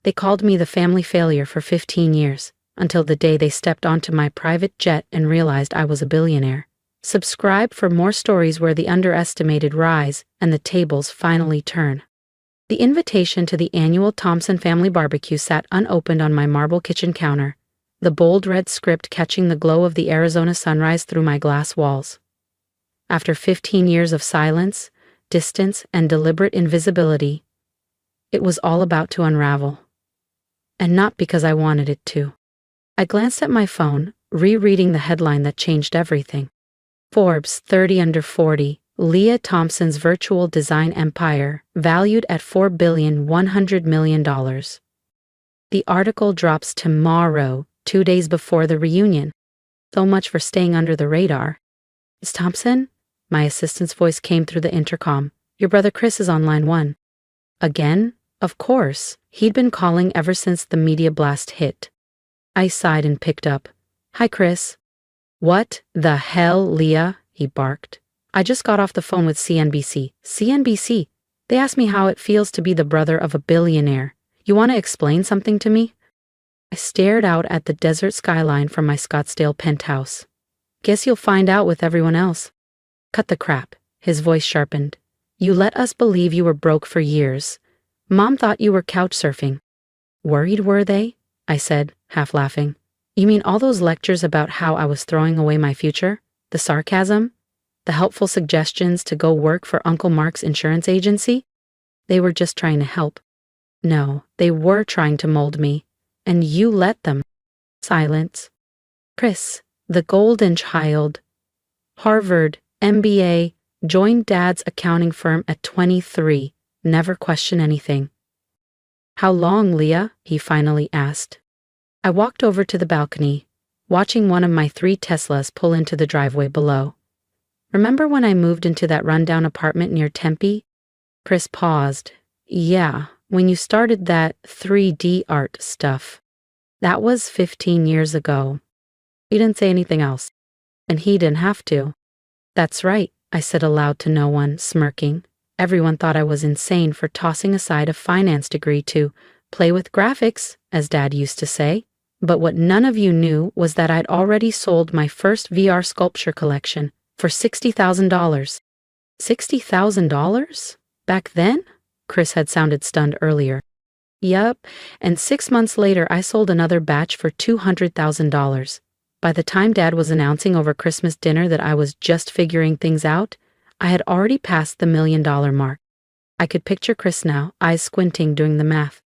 They called me the family failure for 15 years, until the day they stepped onto my private jet and realized I was a billionaire. Subscribe for more stories where the underestimated rise and the tables finally turn. The invitation to the annual Thompson family barbecue sat unopened on my marble kitchen counter, the bold red script catching the glow of the Arizona sunrise through my glass walls. After 15 years of silence, distance, and deliberate invisibility, it was all about to unravel. And not because I wanted it to. I glanced at my phone, rereading the headline that changed everything. Forbes 30 under 40, Leah Thompson's virtual design empire, valued at $4.1 billion. The article drops tomorrow, 2 days before the reunion. So much for staying under the radar. "Miss Thompson?" My assistant's voice came through the intercom. "Your brother Chris is on line 1. Again? Of course. He'd been calling ever since the media blast hit. I sighed and picked up. "Hi, Chris." "What the hell, Leah?" he barked. "I just got off the phone with CNBC. CNBC? They asked me how it feels to be the brother of a billionaire. You want to explain something to me?" I stared out at the desert skyline from my Scottsdale penthouse. "Guess you'll find out with everyone else." "Cut the crap," his voice sharpened. "You let us believe you were broke for years. Mom thought you were couch surfing." "Worried, were they?" I said, half laughing. "You mean all those lectures about how I was throwing away my future? The sarcasm? The helpful suggestions to go work for Uncle Mark's insurance agency? They were just trying to help." "No, they were trying to mold me. And you let them." Silence. "Chris, the golden child. Harvard, MBA, joined Dad's accounting firm at 23. Never question anything." "How long, Leah?" he finally asked. I walked over to the balcony, watching one of my 3 Teslas pull into the driveway below. "Remember when I moved into that rundown apartment near Tempe?" Chris paused. "Yeah, when you started that 3D art stuff. That was 15 years ago." He didn't say anything else. And he didn't have to. "That's right," I said aloud to no one, smirking. Everyone thought I was insane for tossing aside a finance degree to play with graphics, as Dad used to say. But what none of you knew was that I'd already sold my first VR sculpture collection for $60,000. $60,000? Back then? Chris had sounded stunned earlier. "Yup, and 6 months later I sold another batch for $200,000. By the time Dad was announcing over Christmas dinner that I was just figuring things out, I had already passed the $1 million mark. I could picture Chris now, eyes squinting doing the math.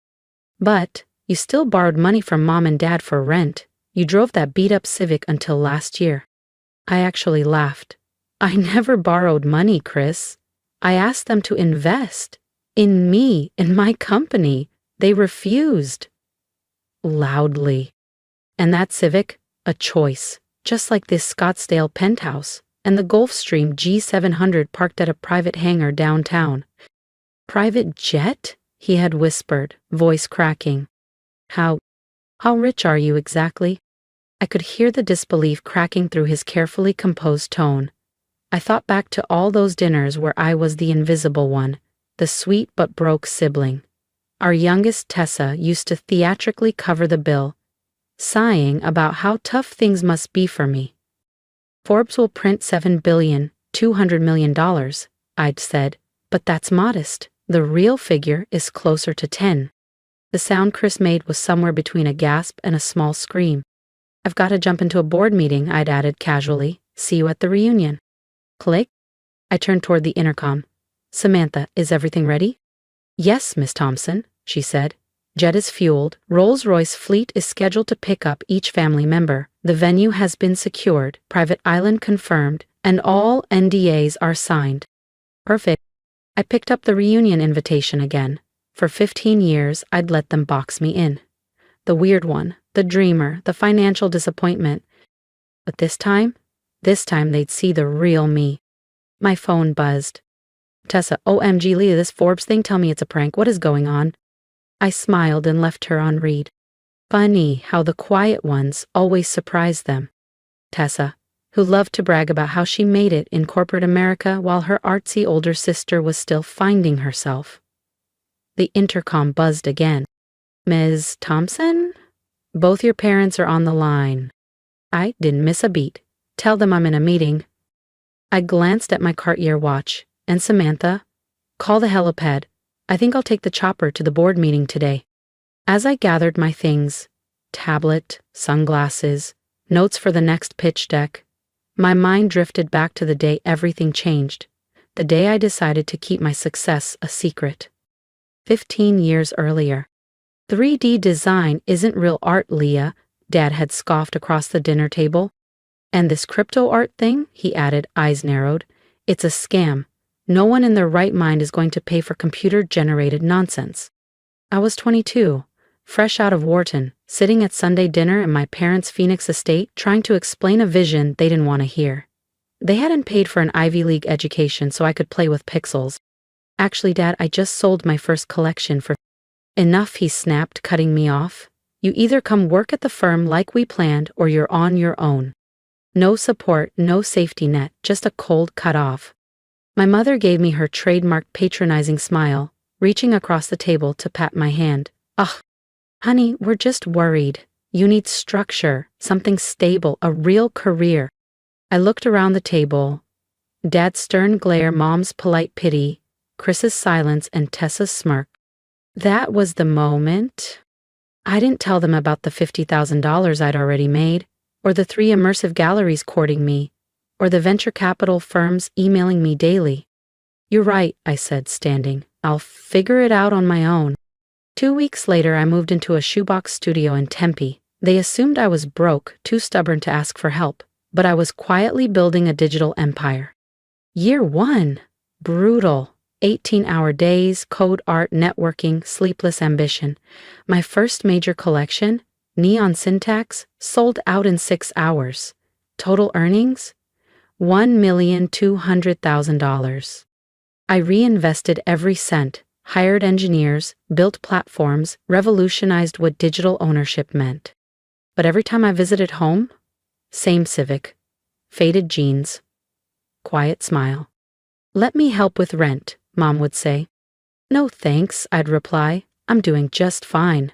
"But you still borrowed money from Mom and Dad for rent. You drove that beat-up Civic until last year." I actually laughed. "I never borrowed money, Chris. I asked them to invest. In me, in my company. They refused." Loudly. "And that Civic? A choice. Just like this Scottsdale penthouse. And the Gulfstream G700 parked at a private hangar downtown." "Private jet?" he had whispered, voice cracking. How rich are you exactly?" I could hear the disbelief cracking through his carefully composed tone. I thought back to all those dinners where I was the invisible one, the sweet but broke sibling. Our youngest Tessa used to theatrically cover the bill, sighing about how tough things must be for me. "Forbes will print $7.2 billion, I'd said, "but that's modest. The real figure is closer to 10. The sound Chris made was somewhere between a gasp and a small scream. "I've got to jump into a board meeting," I'd added casually. "See you at the reunion." Click. I turned toward the intercom. "Samantha, is everything ready?" "Yes, Miss Thompson," she said. "Jet is fueled. Rolls-Royce fleet is scheduled to pick up each family member. The venue has been secured, private island confirmed, and all NDAs are signed." Perfect. I picked up the reunion invitation again. For 15 years, I'd let them box me in. The weird one, the dreamer, the financial disappointment. But this time they'd see the real me. My phone buzzed. "Tessa, OMG Leah, this Forbes thing, tell me it's a prank. What is going on?" I smiled and left her on read. Funny how the quiet ones always surprise them. Tessa, who loved to brag about how she made it in corporate America while her artsy older sister was still finding herself. The intercom buzzed again. Ms. Thompson? Both your parents are on the line. I didn't miss a beat. Tell them I'm in a meeting. I glanced at my Cartier watch. And Samantha? Call the helipad. I think I'll take the chopper to the board meeting today. As I gathered my things, tablet, sunglasses, notes for the next pitch deck, my mind drifted back to the day everything changed, the day I decided to keep my success a secret. 15 years earlier. 3D design isn't real art, Leah, Dad had scoffed across the dinner table. And this crypto art thing, he added, eyes narrowed, it's a scam. No one in their right mind is going to pay for computer-generated nonsense. I was 22, fresh out of Wharton, sitting at Sunday dinner in my parents' Phoenix estate trying to explain a vision they didn't want to hear. They hadn't paid for an Ivy League education so I could play with pixels. Actually, Dad, I just sold my first collection for enough, he snapped, cutting me off. You either come work at the firm like we planned or you're on your own. No support, no safety net, just a cold cut-off. My mother gave me her trademark patronizing smile, reaching across the table to pat my hand. Ugh, honey, we're just worried. You need structure, something stable, a real career. I looked around the table. Dad's stern glare, Mom's polite pity, Chris's silence, and Tessa's smirk. That was the moment. I didn't tell them about the $50,000 I'd already made, or the 3 immersive galleries courting me, or the venture capital firms emailing me daily. You're right, I said, standing. I'll figure it out on my own. 2 weeks later, I moved into a shoebox studio in Tempe. They assumed I was broke, too stubborn to ask for help, but I was quietly building a digital empire. Year 1. Brutal. 18-hour days, code art, networking, sleepless ambition. My first major collection, Neon Syntax, sold out in 6 hours. Total earnings? $1,200,000. I reinvested every cent, hired engineers, built platforms, revolutionized what digital ownership meant. But every time I visited home, same Civic, faded jeans, quiet smile. Let me help with rent, Mom would say. No thanks, I'd reply. I'm doing just fine.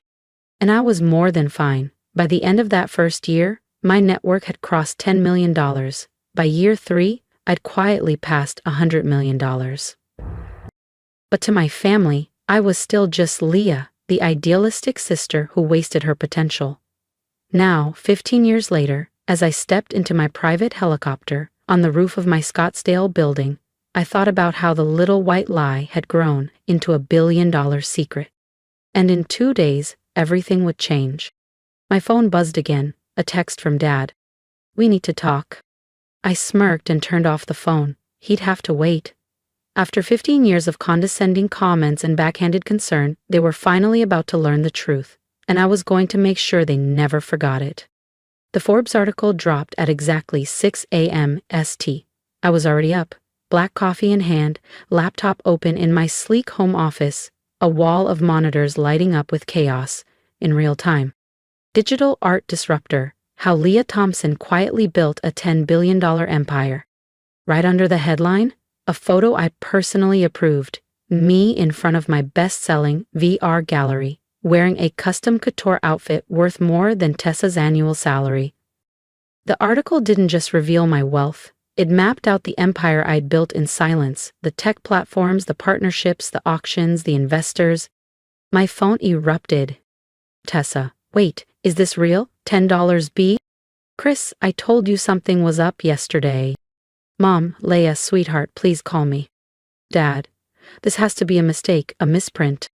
And I was more than fine. By the end of that first year, my network had crossed $10 million. By year 3, I'd quietly passed $100 million. But to my family, I was still just Leah, the idealistic sister who wasted her potential. Now, 15 years later, as I stepped into my private helicopter on the roof of my Scottsdale building, I thought about how the little white lie had grown into a billion-dollar secret. And in 2 days, everything would change. My phone buzzed again, a text from Dad. We need to talk. I smirked and turned off the phone. He'd have to wait. After 15 years of condescending comments and backhanded concern, they were finally about to learn the truth, and I was going to make sure they never forgot it. The Forbes article dropped at exactly 6 a.m. ST. I was already up, black coffee in hand, laptop open in my sleek home office, a wall of monitors lighting up with chaos, in real time. Digital art disruptor, how Leah Thompson quietly built a $10 billion empire. Right under the headline, a photo I personally approved, me in front of my best-selling VR gallery, wearing a custom couture outfit worth more than Tessa's annual salary. The article didn't just reveal my wealth. It mapped out the empire I'd built in silence, the tech platforms, the partnerships, the auctions, the investors. My phone erupted. Tessa, wait, is this real? $10 B? Chris, I told you something was up yesterday. Mom, Leah, sweetheart, please call me. Dad, this has to be a mistake, a misprint.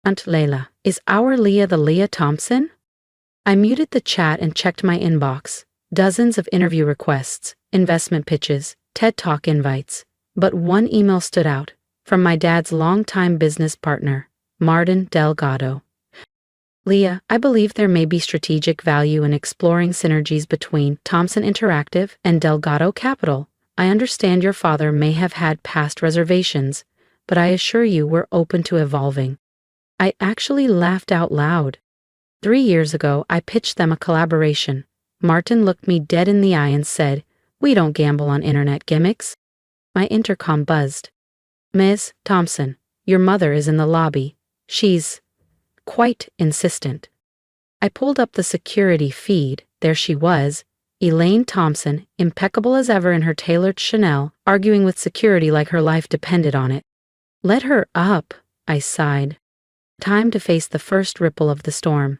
Aunt Layla, is our Leah the Leah Thompson? I muted the chat and checked my inbox. Dozens of interview requests, investment pitches, TED Talk invites. But one email stood out, from my dad's longtime business partner, Martin Delgado. Leah, I believe there may be strategic value in exploring synergies between Thompson Interactive and Delgado Capital. I understand your father may have had past reservations, but I assure you we're open to evolving. I actually laughed out loud. 3 years ago, I pitched them a collaboration. Martin looked me dead in the eye and said, "We don't gamble on internet gimmicks." My intercom buzzed. "Ms. Thompson, your mother is in the lobby. She's quite insistent. I pulled up the security feed. There she was, Elaine Thompson, impeccable as ever in her tailored Chanel, arguing with security like her life depended on it. Let her up, I sighed. Time to face the first ripple of the storm.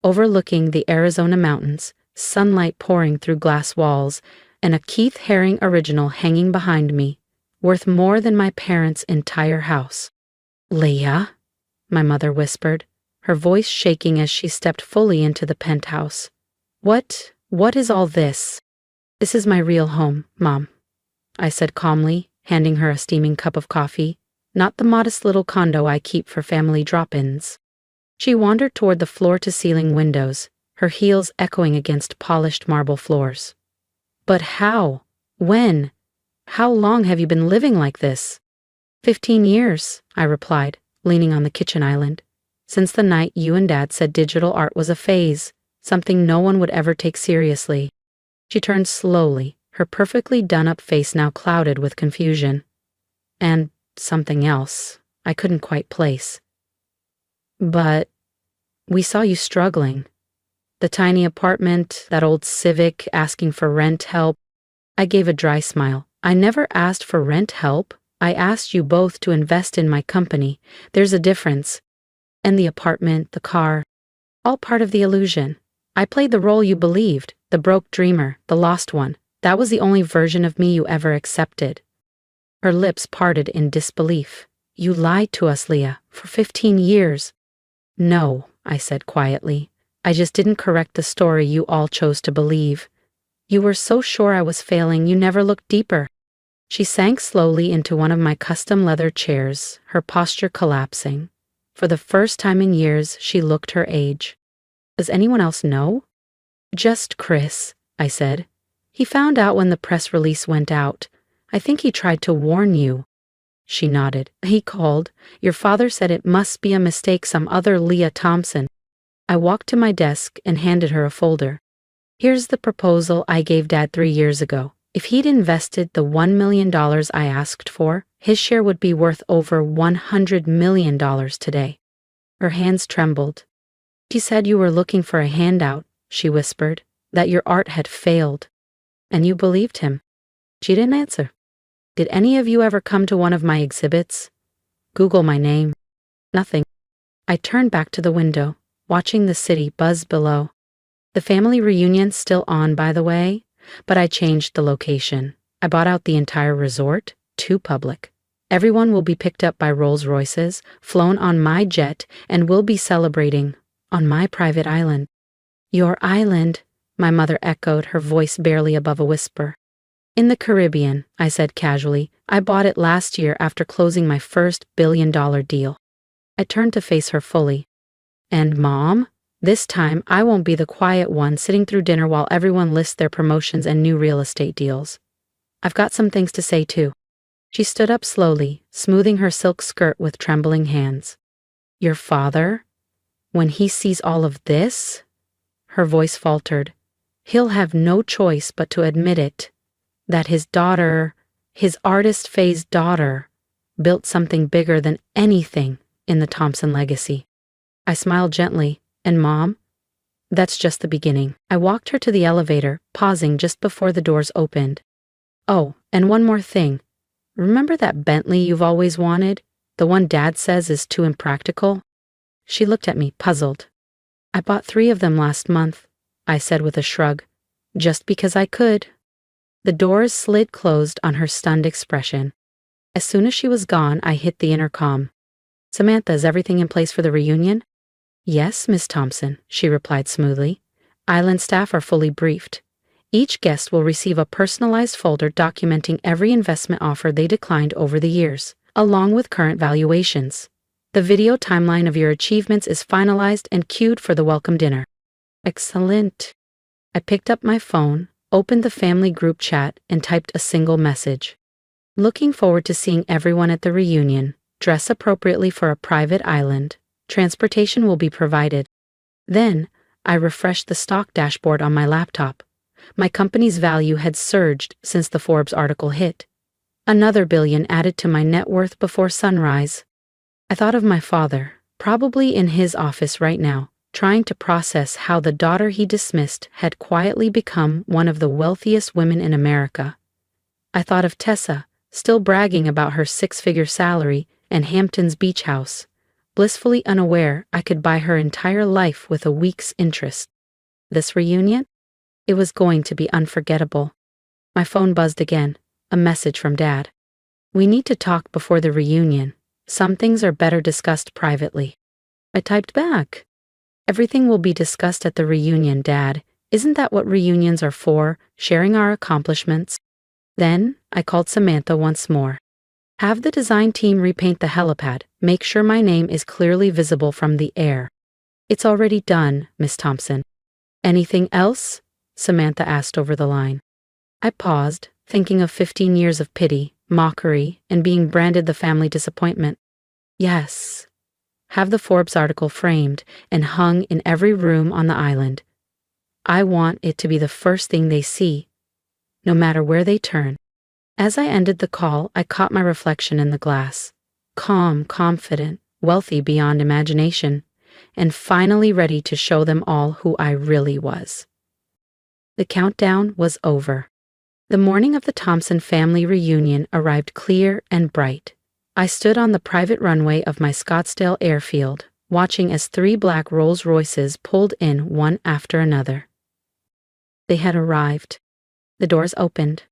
Overlooking the Arizona mountains, sunlight pouring through glass walls, and a Keith Haring original hanging behind me, worth more than my parents' entire house. Leah, my mother whispered, her voice shaking as she stepped fully into the penthouse. What is all this? This is my real home, Mom, I said calmly, handing her a steaming cup of coffee, not the modest little condo I keep for family drop-ins. She wandered toward the floor-to-ceiling windows, her heels echoing against polished marble floors. But how? When? How long have you been living like this? 15 years, I replied, leaning on the kitchen island. Since the night you and Dad said digital art was a phase, something no one would ever take seriously. She turned slowly, her perfectly done-up face now clouded with confusion. And something else I couldn't quite place. But we saw you struggling. The tiny apartment, that old Civic asking for rent help. I gave a dry smile. I never asked for rent help. I asked you both to invest in my company. There's a difference. And the apartment, the car, all part of the illusion. I played the role you believed, the broke dreamer, the lost one. That was the only version of me you ever accepted. Her lips parted in disbelief. You lied to us, Leah, for 15 years. No, I said quietly. I just didn't correct the story you all chose to believe. You were so sure I was failing, you never looked deeper. She sank slowly into one of my custom leather chairs, her posture collapsing. For the first time in years, she looked her age. Does anyone else know? Just Chris, I said. He found out when the press release went out. I think he tried to warn you. She nodded. He called. Your father said it must be a mistake, some other Leah Thompson. I walked to my desk and handed her a folder. Here's the proposal I gave Dad 3 years ago. If he'd invested the $1 million I asked for, his share would be worth over $100 million today. Her hands trembled. He said you were looking for a handout, she whispered, that your art had failed. And you believed him. She didn't answer. Did any of you ever come to one of my exhibits? Google my name. Nothing. I turned back to the window, watching the city buzz below. The family reunion's still on, by the way, but I changed the location. I bought out the entire resort, too public. Everyone will be picked up by Rolls-Royces, flown on my jet, and we'll be celebrating on my private island. Your island, my mother echoed, her voice barely above a whisper. In the Caribbean, I said casually. I bought it last year after closing my first billion-dollar deal. I turned to face her fully. And Mom? This time, I won't be the quiet one sitting through dinner while everyone lists their promotions and new real estate deals. I've got some things to say, too. She stood up slowly, smoothing her silk skirt with trembling hands. Your father? When he sees all of this? Her voice faltered. He'll have no choice but to admit it. That his daughter, his artist-phase daughter, built something bigger than anything in the Thompson legacy. I smiled gently. And Mom? That's just the beginning. I walked her to the elevator, pausing just before the doors opened. Oh, and one more thing. Remember that Bentley you've always wanted? The one Dad says is too impractical? She looked at me, puzzled. I bought 3 of them last month, I said with a shrug. Just because I could. The doors slid closed on her stunned expression. As soon as she was gone, I hit the intercom. Samantha, is everything in place for the reunion? Yes, Miss Thompson, she replied smoothly. Island staff are fully briefed. Each guest will receive a personalized folder documenting every investment offer they declined over the years, along with current valuations. The video timeline of your achievements is finalized and queued for the welcome dinner. Excellent. I picked up my phone, opened the family group chat, and typed a single message. Looking forward to seeing everyone at the reunion. Dress appropriately for a private island. Transportation will be provided. Then, I refreshed the stock dashboard on my laptop. My company's value had surged since the Forbes article hit. Another $1 billion added to my net worth before sunrise. I thought of my father, probably in his office right now, trying to process how the daughter he dismissed had quietly become one of the wealthiest women in America. I thought of Tessa, still bragging about her six-figure salary and Hampton's beach house, blissfully unaware I could buy her entire life with a week's interest. This reunion? It was going to be unforgettable. My phone buzzed again, a message from Dad. "We need to talk before the reunion. Some things are better discussed privately." I typed back. "Everything will be discussed at the reunion, Dad. Isn't that what reunions are for, sharing our accomplishments?" Then I called Samantha once more. "Have the design team repaint the helipad. Make sure my name is clearly visible from the air." "It's already done, Miss Thompson." "Anything else?" Samantha asked over the line. I paused, thinking of 15 years of pity, mockery, and being branded the family disappointment. "Yes. Have the Forbes article framed and hung in every room on the island. I want it to be the first thing they see, no matter where they turn." As I ended the call, I caught my reflection in the glass. Calm, confident, wealthy beyond imagination, and finally ready to show them all who I really was. The countdown was over. The morning of the Thompson family reunion arrived clear and bright. I stood on the private runway of my Scottsdale airfield, watching as 3 black Rolls-Royces pulled in one after another. They had arrived. The doors opened.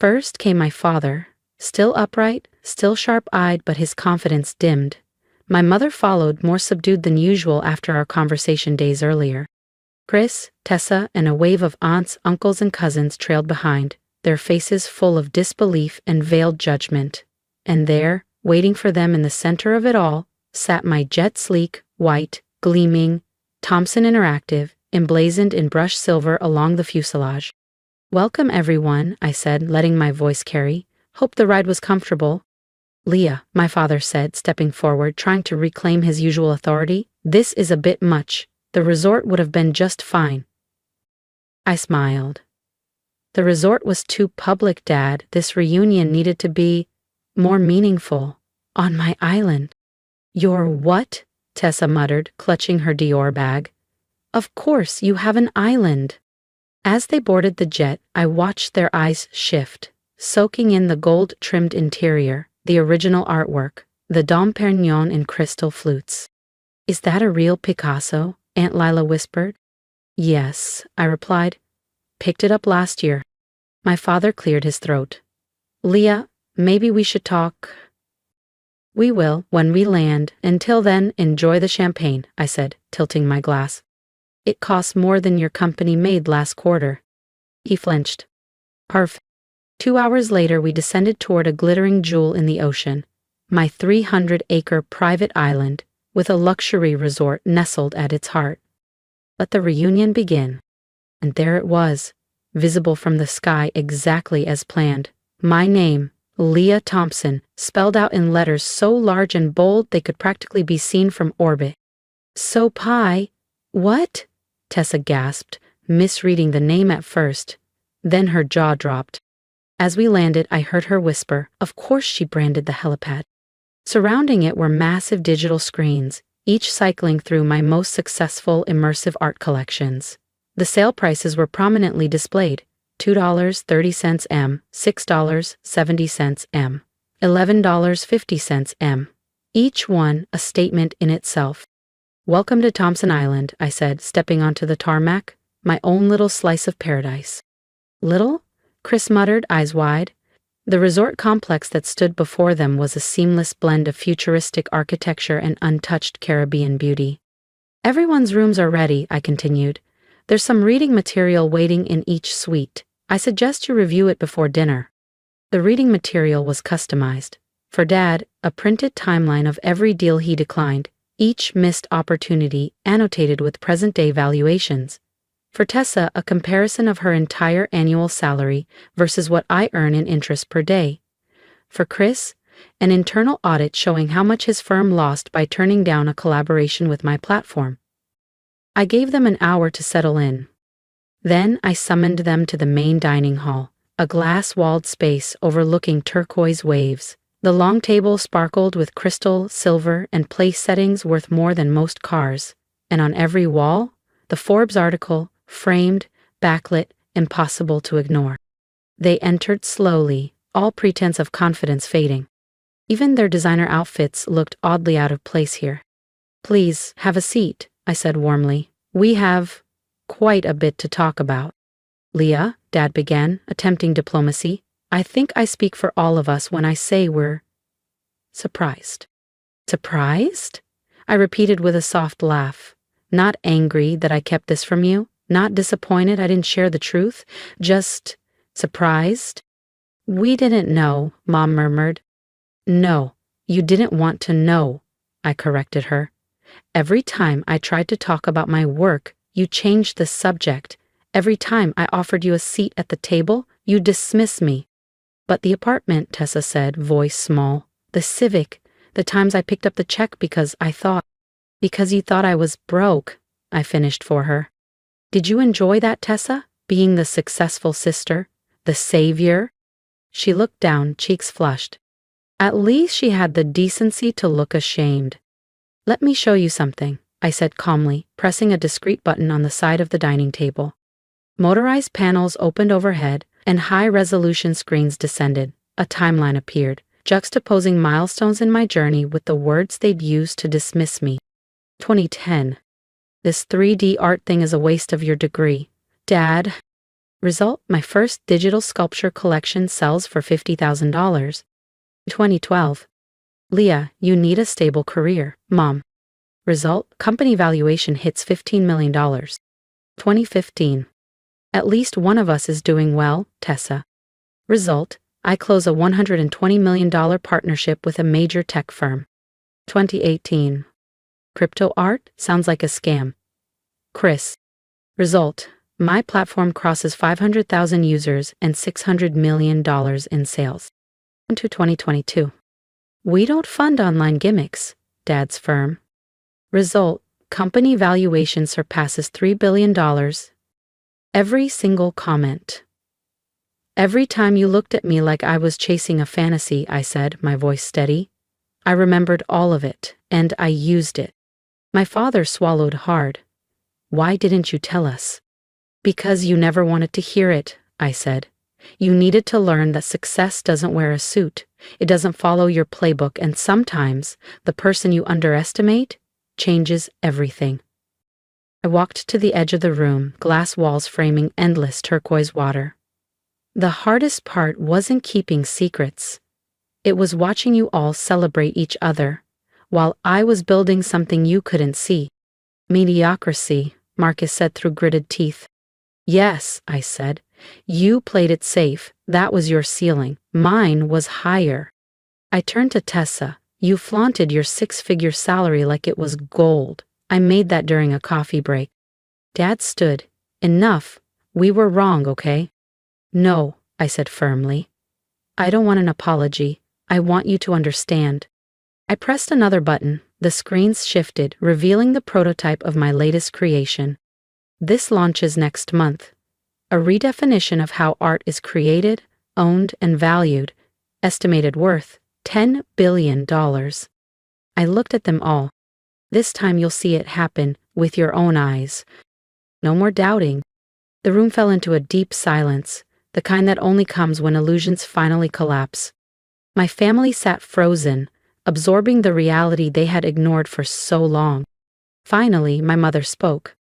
First came my father, still upright, still sharp-eyed, but his confidence dimmed. My mother followed, more subdued than usual after our conversation days earlier. Chris, Tessa, and a wave of aunts, uncles, and cousins trailed behind, their faces full of disbelief and veiled judgment. And there, waiting for them in the center of it all, sat my jet-sleek, white, gleaming Thompson Interactive, emblazoned in brushed silver along the fuselage. "Welcome, everyone," I said, letting my voice carry. "Hope the ride was comfortable." "Leah," my father said, stepping forward, trying to reclaim his usual authority, "this is a bit much. The resort would have been just fine." I smiled. "The resort was too public, Dad. This reunion needed to be more meaningful. On my island." "Your what?" Tessa muttered, clutching her Dior bag. "Of course, you have an island." As they boarded the jet, I watched their eyes shift, soaking in the gold-trimmed interior, the original artwork, the Dom Perignon in crystal flutes. "Is that a real Picasso?" Aunt Lila whispered. "Yes," I replied. "Picked it up last year." My father cleared his throat. "Leah, maybe we should talk." "We will, when we land. Until then, enjoy the champagne," I said, tilting my glass. "It costs more than your company made last quarter." He flinched. "Perfect." 2 hours later, we descended toward a glittering jewel in the ocean, my 300-acre private island, with a luxury resort nestled at its heart. Let the reunion begin. And there it was, visible from the sky exactly as planned. My name, Leah Thompson, spelled out in letters so large and bold they could practically be seen from orbit. "So Pi, what?" Tessa gasped, misreading the name at first. Then her jaw dropped. As we landed, I heard her whisper, "Of course she branded the helipad." Surrounding it were massive digital screens, each cycling through my most successful immersive art collections. The sale prices were prominently displayed: $2.30 M, $6.70 M, $11.50 M. Each one a statement in itself. "Welcome to Thompson Island," I said, stepping onto the tarmac, "my own little slice of paradise." "Little?" Chris muttered, eyes wide. The resort complex that stood before them was a seamless blend of futuristic architecture and untouched Caribbean beauty. "Everyone's rooms are ready," I continued. "There's some reading material waiting in each suite. I suggest you review it before dinner." The reading material was customized. For Dad, a printed timeline of every deal he declined, each missed opportunity annotated with present-day valuations. For Tessa, a comparison of her entire annual salary versus what I earn in interest per day. For Chris, an internal audit showing how much his firm lost by turning down a collaboration with my platform. I gave them an hour to settle in. Then I summoned them to the main dining hall, a glass-walled space overlooking turquoise waves, The long table sparkled with crystal, silver, and place settings worth more than most cars, and on every wall, the Forbes article, framed, backlit, impossible to ignore. They entered slowly, all pretense of confidence fading. Even their designer outfits looked oddly out of place here. "Please, have a seat," I said warmly. "We have quite a bit to talk about." "Leah," Dad began, attempting diplomacy, "I think I speak for all of us when I say we're surprised." "Surprised?" I repeated with a soft laugh. "Not angry that I kept this from you, not disappointed I didn't share the truth, just surprised." "We didn't know," Mom murmured. "No, you didn't want to know," I corrected her. "Every time I tried to talk about my work, you changed the subject. Every time I offered you a seat at the table, you dismissed me." "But the apartment," Tessa said, voice small. "The Civic, the times I picked up the check because you thought I was broke," I finished for her. "Did you enjoy that, Tessa? Being the successful sister? The savior?" She looked down, cheeks flushed. At least she had the decency to look ashamed. "Let me show you something," I said calmly, pressing a discreet button on the side of the dining table. Motorized panels opened overhead, and high-resolution screens descended. A timeline appeared, juxtaposing milestones in my journey with the words they'd used to dismiss me. 2010. "This 3D art thing is a waste of your degree, Dad." Result, my first digital sculpture collection sells for $50,000. 2012. "Leah, you need a stable career, Mom." Result, company valuation hits $15 million. 2015. "At least one of us is doing well, Tessa." Result, I close a $120 million partnership with a major tech firm. 2018. "Crypto art sounds like a scam, Chris." Result, my platform crosses 500,000 users and $600 million in sales. To 2022. "We don't fund online gimmicks, Dad's firm." Result, company valuation surpasses $3 billion. Every single comment. "Every time you looked at me like I was chasing a fantasy," I said, my voice steady. "I remembered all of it, and I used it." My father swallowed hard. "Why didn't you tell us?" "Because you never wanted to hear it," I said. "You needed to learn that success doesn't wear a suit. It doesn't follow your playbook, and sometimes the person you underestimate changes everything." I walked to the edge of the room, glass walls framing endless turquoise water. "The hardest part wasn't keeping secrets. It was watching you all celebrate each other, while I was building something you couldn't see." "Mediocrity," Marcus said through gritted teeth. "Yes," I said. "You played it safe. That was your ceiling. Mine was higher." I turned to Tessa. "You flaunted your six-figure salary like it was gold. I made that during a coffee break." Dad stood. "Enough. We were wrong, okay?" "No," I said firmly. "I don't want an apology. I want you to understand." I pressed another button. The screens shifted, revealing the prototype of my latest creation. "This launches next month. A redefinition of how art is created, owned, and valued. Estimated worth, $10 billion. I looked at them all. "This time you'll see it happen with your own eyes. No more doubting." The room fell into a deep silence, the kind that only comes when illusions finally collapse. My family sat frozen, absorbing the reality they had ignored for so long. Finally, my mother spoke.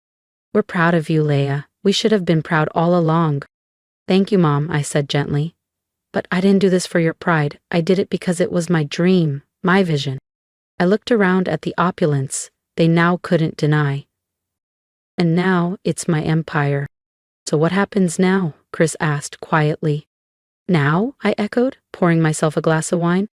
"We're proud of you, Leah. We should have been proud all along." "Thank you, Mom," I said gently. "But I didn't do this for your pride. I did it because it was my dream, my vision." I looked around at the opulence they now couldn't deny. "And now it's my empire." "So what happens now?" Chris asked quietly. "Now?" I echoed, pouring myself a glass of wine.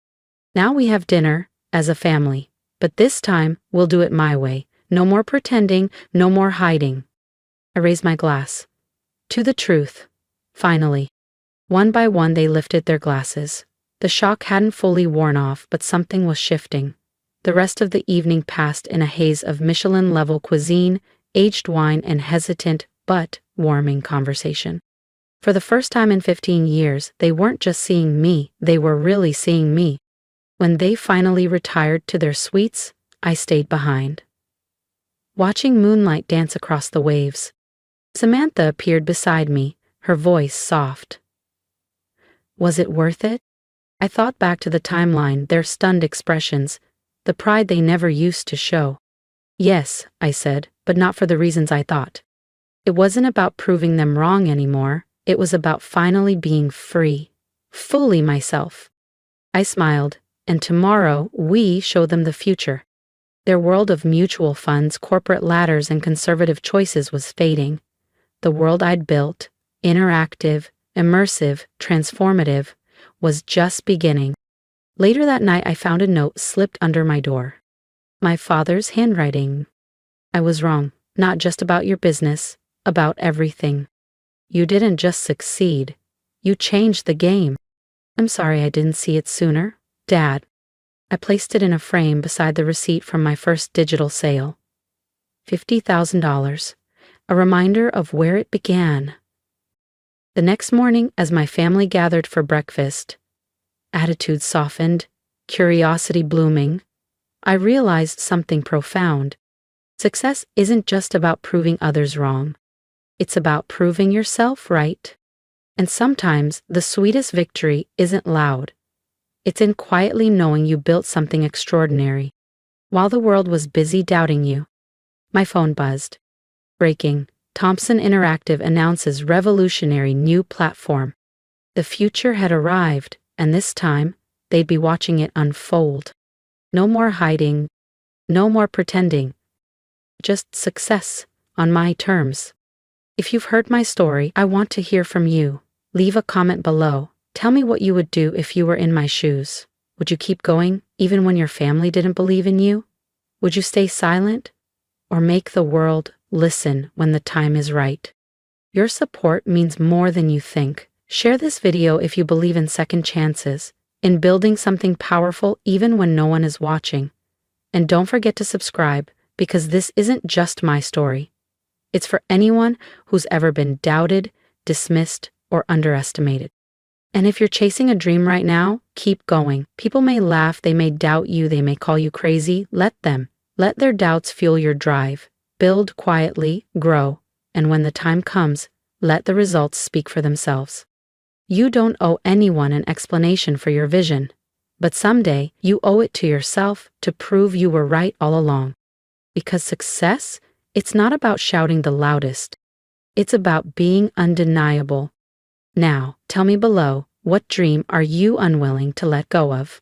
"Now we have dinner, as a family. But this time, we'll do it my way. No more pretending, no more hiding." I raised my glass. "To the truth." Finally. One by one they lifted their glasses. The shock hadn't fully worn off, but something was shifting. The rest of the evening passed in a haze of Michelin-level cuisine, aged wine, and hesitant but warming conversation. For the first time in 15 years, they weren't just seeing me, they were really seeing me. When they finally retired to their suites, I stayed behind, watching moonlight dance across the waves. Samantha appeared beside me, her voice soft. Was it worth it? I thought back to the timeline, their stunned expressions, the pride they never used to show. Yes, I said, but not for the reasons I thought. It wasn't about proving them wrong anymore, it was about finally being free, fully myself. I smiled, and tomorrow we show them the future. Their world of mutual funds, corporate ladders, and conservative choices was fading. The world I'd built, interactive, immersive, transformative, was just beginning. Later that night, I found a note slipped under my door. My father's handwriting. I was wrong, not just about your business, about everything. You didn't just succeed, you changed the game. I'm sorry I didn't see it sooner, Dad. I placed it in a frame beside the receipt from my first digital sale. $50,000, a reminder of where it began. The next morning, as my family gathered for breakfast, attitudes softened, curiosity blooming, I realized something profound. Success isn't just about proving others wrong. It's about proving yourself right. And sometimes the sweetest victory isn't loud. It's in quietly knowing you built something extraordinary. While the world was busy doubting you, my phone buzzed. Breaking. Thompson Interactive announces revolutionary new platform. The future had arrived, and this time, they'd be watching it unfold. No more hiding, no more pretending. Just success, on my terms. If you've heard my story, I want to hear from you. Leave a comment below. Tell me what you would do if you were in my shoes. Would you keep going, even when your family didn't believe in you? Would you stay silent? Or make the world listen when the time is right? Your support means more than you think. Share this video if you believe in second chances, in building something powerful even when no one is watching. And don't forget to subscribe, because this isn't just my story. It's for anyone who's ever been doubted, dismissed, or underestimated. And if you're chasing a dream right now, keep going. People may laugh, they may doubt you, they may call you crazy. Let them. Let their doubts fuel your drive. Build quietly, grow, and when the time comes, let the results speak for themselves. You don't owe anyone an explanation for your vision, but someday you owe it to yourself to prove you were right all along. Because success, it's not about shouting the loudest. It's about being undeniable. Now, tell me below, what dream are you unwilling to let go of?